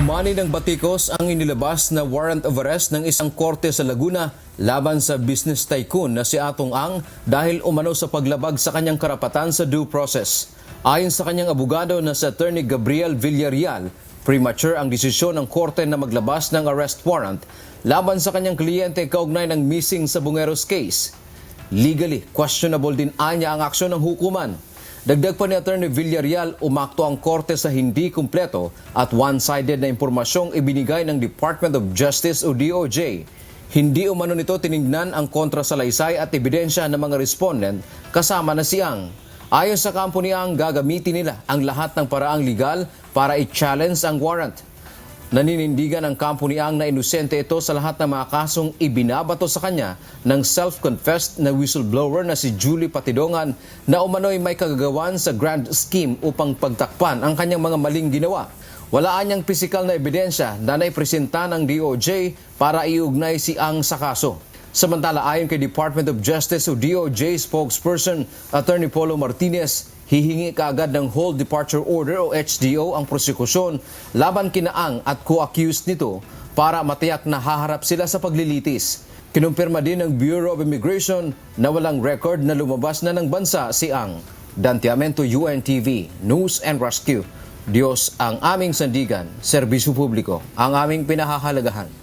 Umani ng batikos ang inilabas na warrant of arrest ng isang korte sa Laguna laban sa business tycoon na si Atong Ang dahil umano sa paglabag sa kanyang karapatan sa due process. Ayon sa kanyang abogado na si Attorney Gabriel Villarreal, premature ang desisyon ng korte na maglabas ng arrest warrant laban sa kanyang kliyente kaugnay ng missing sa Bungeros case. Legally, questionable din anya ang aksyon ng hukuman. Dagdag pa ni Attorney Villarreal, umakto ang korte sa hindi kumpleto at one-sided na impormasyong ibinigay ng Department of Justice o DOJ. Hindi umano nito tiningnan ang kontrasalaysay at ebidensya ng mga respondent kasama na si Ang. Ayon sa kampo ni Ang, gagamitin nila ang lahat ng paraang legal para i-challenge ang warrant. Naninindigan ang kampo ni Ang na inosente ito sa lahat ng mga kasong ibinabato sa kanya ng self-confessed na whistleblower na si Julie Patidongan na umano'y may kagagawan sa grand scheme upang pagtakpan ang kanyang mga maling ginawa. Wala anyang pisikal na ebidensya na naipresenta ng DOJ para iugnay si Ang sa kaso. Samantala, ayon kay Department of Justice o DOJ spokesperson Attorney Polo Martinez, hihingi kaagad ng Hold Departure Order o HDO ang prosekusyon laban kina Ang at co-accused nito para matiyak na haharap sila sa paglilitis. Kinumpirma din ng Bureau of Immigration na walang record na lumabas na ng bansa si Ang. Dantiamento, UNTV, News and Rescue. Diyos ang aming sandigan, serbisyo publiko ang aming pinahahalagahan.